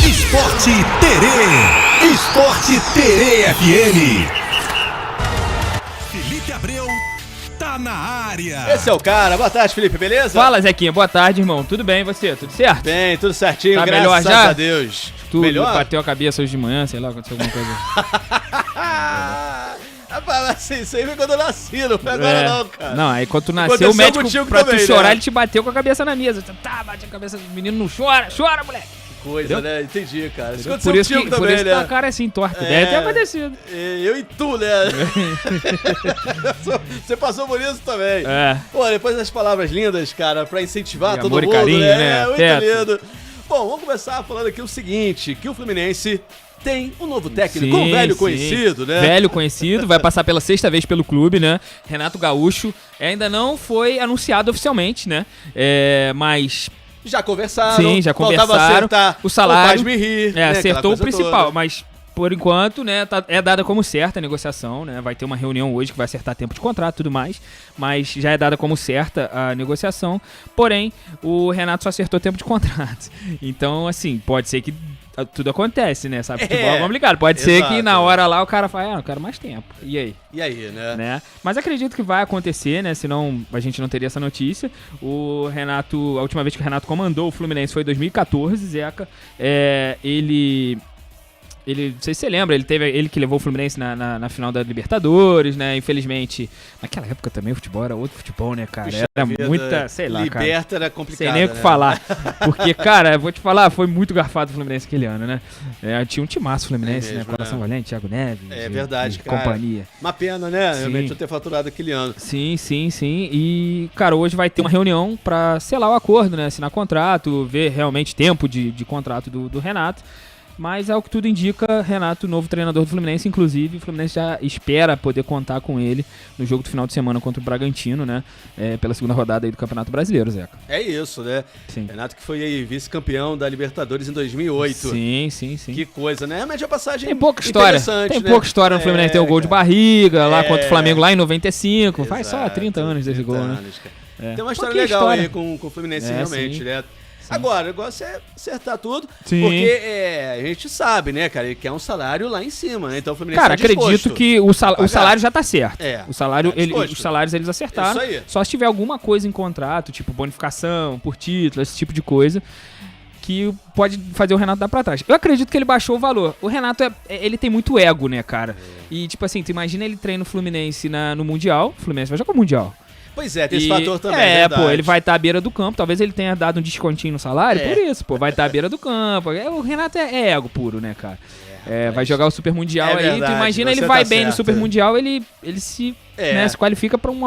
Esporte Terê. Esporte Terê FM. Felipe Abreu tá na área. Esse é o cara. Boa tarde, Felipe, beleza? Fala, Zequinha. Boa tarde, irmão. Tudo bem, e você? Tudo certo? Bem, tudo certinho, Tá graças melhor já? a Deus. Tu Melhor? bateu a cabeça hoje de manhã, sei lá, aconteceu alguma coisa. Rapaz, assim, isso aí foi quando eu nasci, não foi agora não, cara. Não, aí quando tu nasceu, Aconteceu o médico, contigo pra também, tu chorar, né? ele te bateu com a cabeça na mesa. Tá, bate a cabeça do menino, não chora. Chora, moleque. Coisa, Entendeu? né? Entendi, cara. Isso aconteceu Por isso contigo que, também, que né? tua cara é assim, torta. Deve ter acontecido. Eu e tu, né? Você passou por isso também. É. Pô, depois das palavras lindas, cara, pra incentivar De todo amor e mundo, carinho, né? né? Muito Teto. lindo. Bom, vamos começar falando aqui o seguinte, que o Fluminense tem um novo técnico, um velho conhecido, né? Velho conhecido, vai passar pela 6ª vez pelo clube, né? Renato Gaúcho. Ainda não foi anunciado oficialmente, né? Mas... Já conversaram. Sim, já Faltava conversaram. acertar O salário. Faz-me rir, né? Acertou Aquela o coisa principal, toda. mas por enquanto, né, é dada como certa a negociação, né? Vai ter uma reunião hoje que vai acertar tempo de contrato e tudo mais, mas já é dada como certa a negociação. Porém, o Renato só acertou tempo de contrato. Então, assim, pode ser que tudo acontece, né? Sabe, futebol é complicado. Pode ser que na hora lá o cara fale, eu quero mais tempo. E aí? E aí, né? Mas acredito que vai acontecer, né? Senão a gente não teria essa notícia. O Renato, a última vez que o Renato comandou o Fluminense foi em 2014, Zeca. Ele, não sei se você lembra, ele que levou o Fluminense na final da Libertadores, né? Infelizmente, naquela época também o futebol era outro futebol, né, cara? Puxa Era vida, muita, sei lá, cara. Liberta era complicado, Sem nem o que falar. Porque, cara, vou te falar, foi muito garfado o Fluminense aquele ano, né? Tinha um timaço Fluminense, mesmo, né? Coração Valente, Thiago Neves. É verdade, cara. Companhia. Uma pena, né? Sim. Realmente não ter faturado aquele ano. Sim. E, cara, hoje vai ter uma reunião pra selar o acordo, né? Assinar contrato, ver realmente tempo de contrato do Renato. Mas, ao que tudo indica, Renato, novo treinador do Fluminense, inclusive, o Fluminense já espera poder contar com ele no jogo do final de semana contra o Bragantino, né? Pela segunda rodada aí do Campeonato Brasileiro, Zeca. É isso, né? Sim. Renato que foi aí vice-campeão da Libertadores em 2008. Sim. Que coisa, né? Mas a passagem Tem pouca história. interessante, Tem né? pouca história no Fluminense. Tem o gol de barriga lá contra o Flamengo lá em 95. Exato, Faz só 30 anos desse 30 gol, né? anos, cara. Tem uma história Pouquinha legal história. aí com o Fluminense, realmente, sim. né? Agora, o negócio é acertar tudo, Sim. porque a gente sabe, né, cara, ele quer um salário lá em cima, né? Então o Fluminense Cara, tá disposto. acredito que o salário já tá certo. O salário, disposto. os salários eles acertaram. Isso aí. Só se tiver alguma coisa em contrato, tipo bonificação por título, esse tipo de coisa, que pode fazer o Renato dar pra trás. Eu acredito que ele baixou o valor. O Renato, ele tem muito ego, né, cara? E, tipo assim, tu imagina ele treina o Fluminense no Mundial. O Fluminense vai jogar o Mundial. Pois é, tem esse fator também, pô, ele vai estar à beira do campo. Talvez ele tenha dado um descontinho no salário, por isso, pô. Vai estar à beira do campo. O Renato é ego puro, né, cara? Vai jogar o Super Mundial aí. verdade, Tu imagina você ele vai tá bem no certo. Super Mundial, ele se qualifica pra um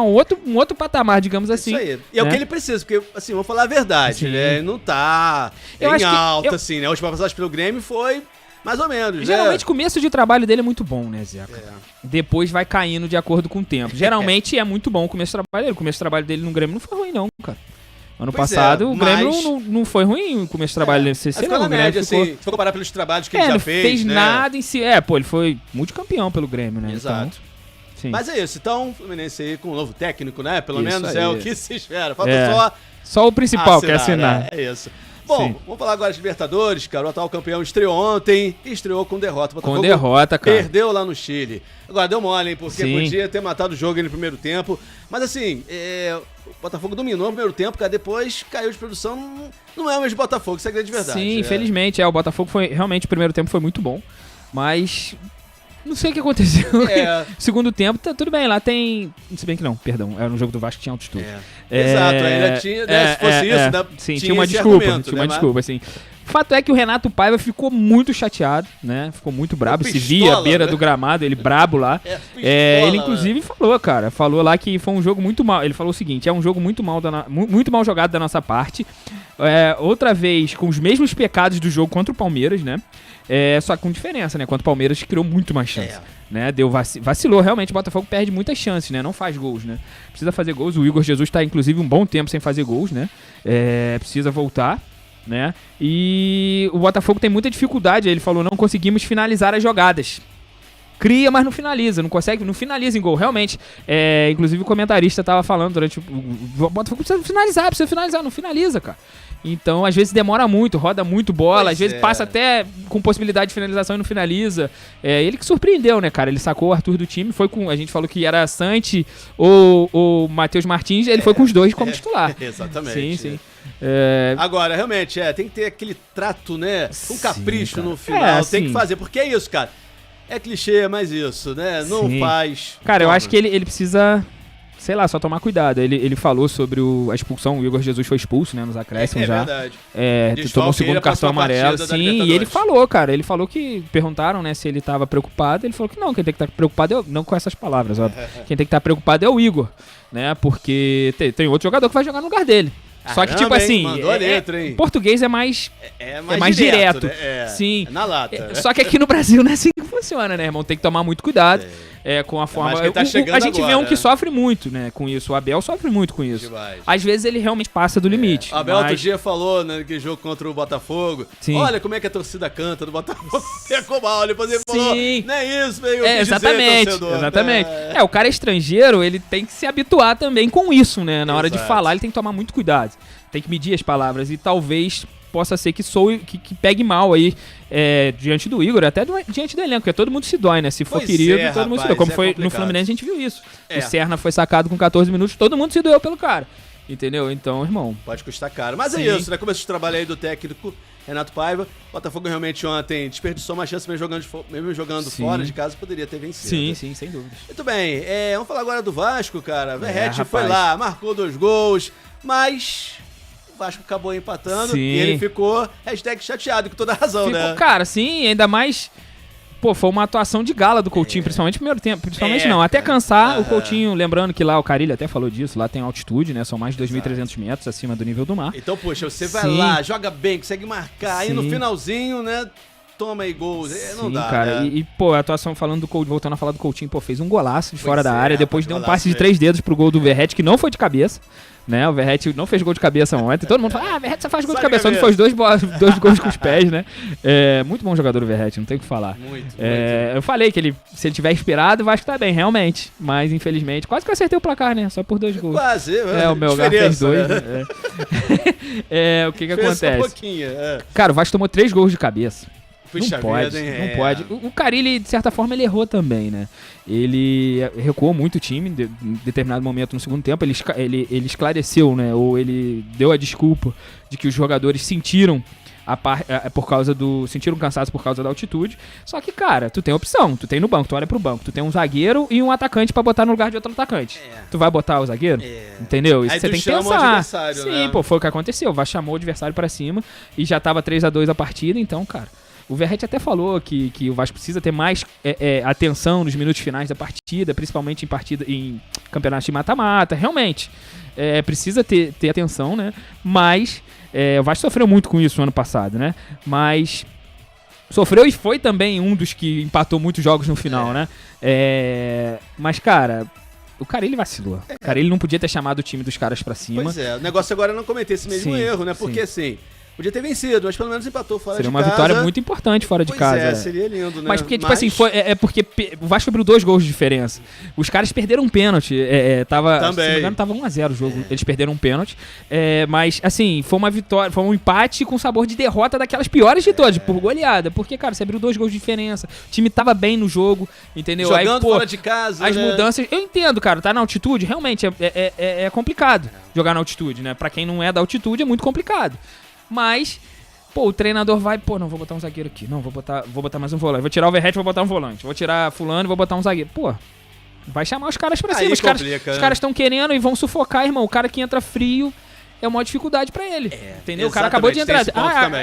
outro patamar, digamos assim. Isso aí. E é o né? que ele precisa, porque, assim, vamos falar a verdade, Sim. né? Ele não tá Eu em acho que alta, assim, né? A última passagem pelo Grêmio foi mais ou menos, Geralmente né? o começo de trabalho dele é muito bom, né, Zeca? Depois vai caindo de acordo com o tempo. Geralmente é muito bom o começo de trabalho dele. O começo de trabalho dele no Grêmio não foi ruim, não, cara. Ano Pois passado, o Grêmio mas- não foi ruim o começo de trabalho dele. Você Ficou na lembra, o Grêmio média, ficou... assim, se for comparar pelos trabalhos que ele não já fez, né? nada em si. Ele foi multicampeão pelo Grêmio, né? Exato. Então, sim. Mas é isso, então, o Fluminense aí com um novo técnico, né? Pelo Isso menos aí. é o que se espera. Falta É. só Só o principal que é assinar. né? É isso. Bom, Sim. vamos falar agora de Libertadores, cara. O atual campeão estreou ontem e estreou com derrota. O Com Botafogo derrota, cara. Perdeu lá no Chile. Agora deu mole, hein? Porque Sim. podia ter matado o jogo aí no primeiro tempo. Mas assim, o Botafogo dominou no primeiro tempo, cara. Depois caiu de produção. Não é o mesmo Botafogo, isso é grande verdade. Sim, infelizmente. O Botafogo foi. Realmente, o primeiro tempo foi muito bom. Mas. Não sei o que aconteceu. Segundo tempo, tá tudo bem. Lá tem. Se bem que não, perdão. Era um jogo do Vasco que tinha altitude. Exato, ainda tinha. Né, se fosse isso, né? Sim, tinha uma desculpa. Argumento, Tinha uma né, desculpa, assim. O fato é que o Renato Paiva ficou muito chateado, né? Ficou muito brabo. Se via à beira do gramado, ele brabo lá. Ele inclusive falou, cara. Falou lá que foi um jogo muito mal. Ele falou o seguinte: é um jogo muito mal jogado da nossa parte. Outra vez com os mesmos pecados do jogo contra o Palmeiras, né? Só que com diferença, né? Contra o Palmeiras criou muito mais chance. Né? Vacilou, realmente. O Botafogo perde muitas chances, né? Não faz gols, né? Precisa fazer gols. O Igor Jesus tá, inclusive, um bom tempo sem fazer gols, né? Precisa voltar, né? E o Botafogo tem muita dificuldade. Ele falou, não conseguimos finalizar as jogadas. cria, mas não finaliza, não finaliza em gol, realmente. Inclusive o comentarista tava falando durante o Botafogo precisa finalizar, não finaliza, cara. Então, às vezes demora muito, roda muito bola, às vezes passa até com possibilidade de finalização e não finaliza. Ele que surpreendeu, né, cara? Ele sacou o Arthur do time, a gente falou que era Santi ou Matheus Martins, ele foi com os dois como titular. Exatamente. Sim. Agora, realmente, tem que ter aquele trato, né, com capricho no final, tem que fazer, porque é isso, cara. É clichê, mas isso, né? Não faz. Cara, eu acho que ele precisa, sei lá, só tomar cuidado. Ele falou sobre a expulsão, o Igor Jesus foi expulso, né, nos acréscimos já. Verdade. Tomou o segundo cartão amarelo, sim, e ele falou, cara, que perguntaram, né, se ele tava preocupado, ele falou que não, quem tem que estar preocupado, não com essas palavras, óbvio, quem tem que estar preocupado é o Igor, né, porque tem outro jogador que vai jogar no lugar dele. Só que, tipo assim, mandou a letra, hein? Português é mais direto. Né? Sim. É na lata. Só que aqui no Brasil não é assim que funciona, né, irmão? Tem que tomar muito cuidado com a forma. Tá a gente vê um que sofre muito, né, com isso. O Abel sofre muito com isso. Demais. Às vezes ele realmente passa do limite. O Abel outro dia falou, né, que jogo contra o Botafogo. Sim. Olha como é que a torcida canta do Botafogo. Pegou mal, depois ele falou, não é isso, meio exatamente. Exatamente. O cara estrangeiro, ele tem que se habituar também com isso, né? Na hora de falar, ele tem que tomar muito cuidado. Tem que medir as palavras e talvez possa ser que pegue mal aí diante do Igor, até diante do elenco, porque todo mundo se dói, né? Se for querido, todo mundo se dói. Como foi no Fluminense, a gente viu isso. O Serna foi sacado com 14 minutos, todo mundo se doeu pelo cara. Entendeu? Então, irmão... Pode custar caro. Mas é isso, né? Começo de trabalho aí do técnico Renato Paiva. O Botafogo realmente ontem desperdiçou uma chance, mesmo jogando fora de casa, poderia ter vencido. Sim, sem dúvidas. Muito bem. Vamos falar agora do Vasco, cara. Verratti foi lá, marcou 2 gols, mas... O Vasco acabou empatando e ele ficou #chateado, com toda a razão, né? Cara, sim, ainda mais... Pô, foi uma atuação de gala do Coutinho, principalmente no primeiro tempo. Principalmente não, até cansar o Coutinho, lembrando que lá o Carille até falou disso, lá tem altitude, né? São mais de 2.300 metros acima do nível do mar. Então, poxa, você vai lá, joga bem, consegue marcar, aí no finalzinho, né? Toma aí gols, não dá, cara, né? Pô, a atuação voltando a falar do Coutinho, pô, fez um golaço de fora da área, depois deu um passe de 3 dedos pro gol do Verratti, que não foi de cabeça, né? O Verratti não fez gol de cabeça ontem, todo mundo fala, Verratti só faz gol de cabeça, só não fez dois gols com os pés, né? Muito bom jogador o Verratti, não tem o que falar. Muito. Eu falei que se ele tiver inspirado, o Vasco tá bem, realmente, mas infelizmente, quase que eu acertei o placar, né? Só por 2 gols. Quase, o Melgar fez 2, né? O que acontece? Um pouquinho, Cara, o Vasco tomou 3 gols de cabeça. Puxa não pode. O Carille, de certa forma, ele errou também, né? Ele recuou muito o time em determinado momento no segundo tempo. Ele esclareceu, né? Ou ele deu a desculpa de que os jogadores sentiram sentiram cansados por causa da altitude. Só que, cara, tu tem opção. Tu tem no banco, tu olha pro banco. Tu tem um zagueiro e um atacante pra botar no lugar de outro atacante. Tu vai botar o zagueiro? Entendeu? Isso você tem que pensar. Sim, né? Pô, foi o que aconteceu. O Vasco chamou o adversário pra cima e já tava 3-2 a partida. Então, cara... O Verratti até falou que o Vasco precisa ter mais atenção nos minutos finais da partida, principalmente em campeonatos de mata-mata. Realmente, precisa ter atenção, né? Mas o Vasco sofreu muito com isso no ano passado, né? Mas sofreu e foi também um dos que empatou muitos jogos no final, né? Mas, cara... O Carille vacilou. O Carille não podia ter chamado o time dos caras pra cima. Pois o negócio agora é não cometer esse mesmo erro, né? Porque, assim... Podia ter vencido, mas pelo menos empatou fora de casa. Seria uma vitória muito importante fora de casa. Seria lindo, né? Mas porque, tipo assim, porque o Vasco abriu 2 gols de diferença. Os caras perderam um pênalti. Também. Se não me engano, tava 1-0 o jogo. Eles perderam um pênalti. Mas, assim, foi uma vitória, foi um empate com sabor de derrota daquelas piores de todas, por goleada. Porque, cara, você abriu 2 gols de diferença. O time tava bem no jogo, entendeu? Jogando fora de casa. As mudanças. Eu entendo, cara, tá na altitude, realmente é complicado jogar na altitude, né? Pra quem não é da altitude, é muito complicado. Mas, o treinador vai, não, vou botar um zagueiro aqui. Não, vou botar mais um volante. Vou tirar o Verratti, vou botar um volante. Vou tirar fulano e vou botar um zagueiro. Vai chamar os caras pra cima. Os caras estão querendo e vão sufocar, irmão. O cara que entra frio é uma dificuldade pra ele. Entendeu? O cara acabou de entrar.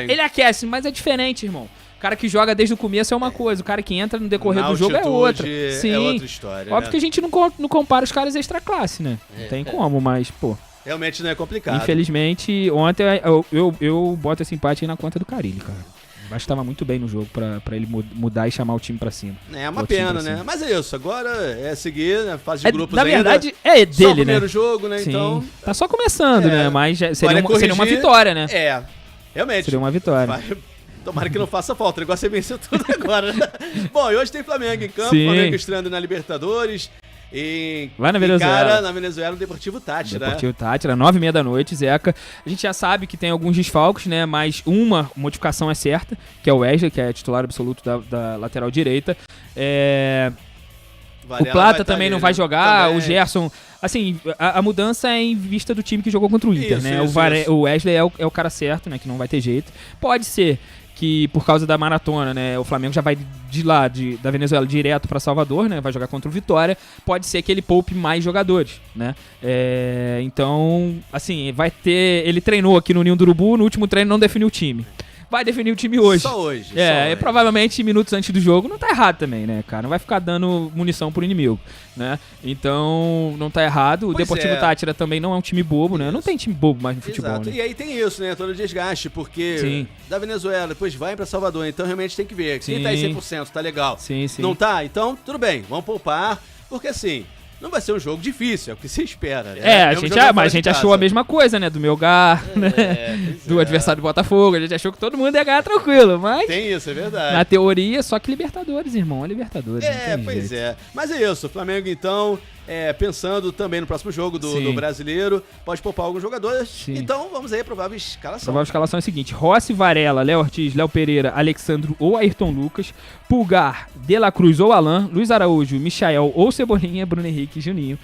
Ele aquece, mas é diferente, irmão. O cara que joga desde o começo é uma coisa. O cara que entra no decorrer do jogo é outra. Sim. É outra história. Óbvio que a gente não compara os caras extra classe, né? Não tem como, mas, realmente não é complicado. Infelizmente, ontem eu boto esse empate aí na conta do Carille, cara. O Vasco estava muito bem no jogo pra ele mudar e chamar o time pra cima. É uma pena, né? Mas é isso, agora é seguir, né? Fase de grupos na ainda. verdade, é dele, só o né? primeiro jogo, né? Sim. Então... Tá só começando, né? Mas seria uma vitória, né? Realmente. Seria uma vitória. Tomara que não faça falta, o negócio é vencer tudo agora. Bom, e hoje tem Flamengo em campo, Sim. Flamengo estreando na Libertadores. E vai na Venezuela. Cara, na Venezuela, no Deportivo Táchira. Deportivo Táchira, 9h30 da noite, Zeca. A gente já sabe que tem alguns desfalques, né? Mas uma modificação é certa, que é o Wesley, que é titular absoluto da lateral direita. O Plata também não vai jogar, também. O Gerson... Assim, a mudança é em vista do time que jogou contra o Inter, né? O Wesley é o cara certo, né? Que não vai ter jeito. Pode ser que por causa da maratona, né, o Flamengo já vai de lá, da Venezuela, direto para Salvador, né, vai jogar contra o Vitória, pode ser que ele poupe mais jogadores, né, então, assim, vai ter, ele treinou aqui no Ninho do Urubu, no último treino não definiu o time. Vai definir o time hoje. Só hoje. Provavelmente minutos antes do jogo. Não tá errado também, né, cara? Não vai ficar dando munição pro inimigo, né? Então, não tá errado. O Deportivo Táchira também não é um time bobo, né? Não tem time bobo mais no futebol, Exato. Né? E aí tem isso, né? Todo o desgaste, porque da Venezuela, depois vai pra Salvador. Então, realmente tem que ver. Quem tá aí 100%, tá legal. Sim. Não tá? Então, tudo bem. Vamos poupar. Porque assim... Não vai ser um jogo difícil, é o que se espera. Né? A gente achou a mesma coisa, né? Do Melgar, né? Do adversário do Botafogo. A gente achou que todo mundo ia ganhar tranquilo, mas... Tem isso, é verdade. Na teoria, só que Libertadores, irmão. Libertadores. Pois é. Mas é isso, o Flamengo, então, pensando também no próximo jogo do Brasileiro, pode poupar alguns jogadores. Sim. Então, vamos aí a provável escalação. A provável escalação é a seguinte. Rossi, Varela, Léo Ortiz, Léo Pereira, Alexandro ou Ayrton Lucas, Pulgar, De La Cruz ou Alan, Luiz Araújo, Michael ou Cebolinha, Bruno Henrique e Juninho.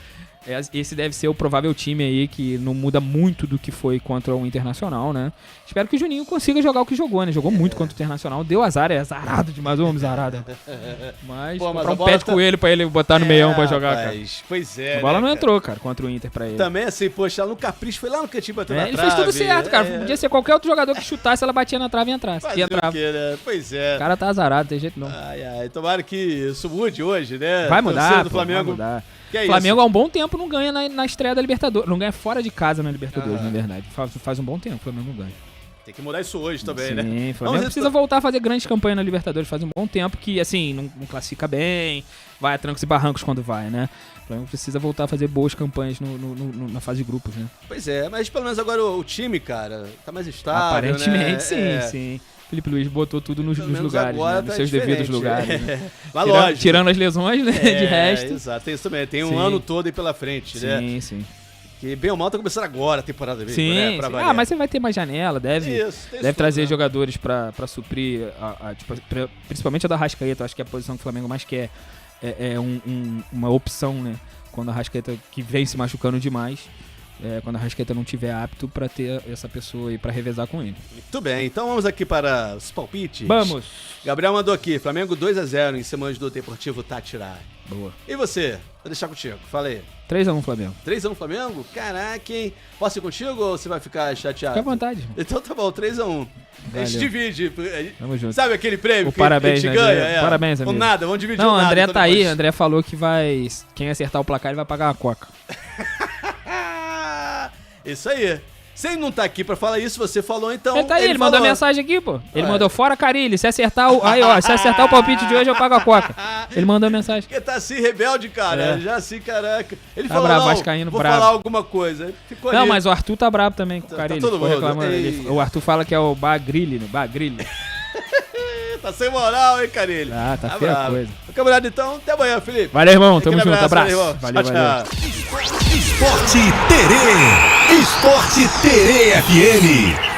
Esse deve ser o provável time aí que não muda muito do que foi contra o Internacional, né? Espero que o Juninho consiga jogar o que jogou, né? Jogou muito contra o Internacional, deu azar, é azarado demais, homem azarado. Mas comprar um pé de coelho pra ele botar no meião pra jogar, cara. Pois é. A bola não entrou, cara, contra o Inter pra ele. Também assim, poxa, no capricho, foi lá no cantinho batendo na trave. Ele fez tudo certo, cara. Podia ser qualquer outro jogador que chutasse, ela batia na trave e entrasse. Né? Pois é. O cara tá azarado, não tem jeito não. Tomara que isso mude hoje, né? Vai mudar, do Flamengo. Vai mudar. O Flamengo há um bom tempo não ganha na estreia da Libertadores. Não ganha fora de casa na Libertadores, na verdade. Faz um bom tempo o Flamengo não ganha. Tem que mudar isso hoje também, né? Sim, o Flamengo precisa voltar a fazer grandes campanhas na Libertadores. Faz um bom tempo que, assim, não classifica bem, vai a trancos e barrancos quando vai, né? O Flamengo precisa voltar a fazer boas campanhas na fase de grupos, né? Pois é, mas pelo menos agora o time, cara, tá mais estável, aparentemente, né? sim. Felipe Luiz botou tudo nos lugares, né? Nos seus devidos lugares. Né? Tirando as lesões, né? De resto. Exato, tem isso também. Tem um ano todo aí pela frente, né? Sim. Que bem ou mal tá começando agora a temporada mesmo, né? Pra mas você vai ter mais janela, deve trazer jogadores pra suprir, principalmente a da Arrascaeta. Eu acho que é a posição que o Flamengo mais quer uma opção, né? Quando a Arrascaeta, que vem se machucando demais, quando a Arrascaeta não tiver apto pra ter essa pessoa aí pra revezar com ele. Muito bem, então vamos aqui para os palpites. Vamos! Gabriel mandou aqui, Flamengo 2-0 em cima do Deportivo Táchira. Boa. E você? Vou deixar contigo, fala aí. 3-1 Flamengo. 3-1 Flamengo? Caraca, hein? Posso ir contigo ou você vai ficar chateado? Fica à vontade. Então tá bom, 3-1. A gente divide. Tamo junto. Sabe aquele prêmio que parabéns, a gente ganha? Parabéns, amigo. Com nada, vamos dividir Não, o nada. André então tá depois. aí, André falou que quem acertar o placar ele vai pagar a coca. Isso aí. Se ele não tá aqui pra falar isso, você falou, então. Ele tá aí, ele mandou mensagem aqui, pô. Ele mandou fora Carilli. Se acertar o palpite de hoje, eu pago a coca. Ele mandou mensagem. Porque tá assim, rebelde, cara. Já assim, caraca. Ele tá falou, bravo, não, vascaíno, vou bravo. falar alguma coisa. Ficou não, ali. mas o Arthur tá bravo também com o Carilli. Tá todo mundo. O Arthur fala que é o Bagrilli, né? Bagrilli. Tá sem moral, hein, Carilli? Tá feia a coisa. Camarada, então, até amanhã, Felipe. Valeu, irmão. Tamo junto. Abraço. Valeu. Esporte Terê FM.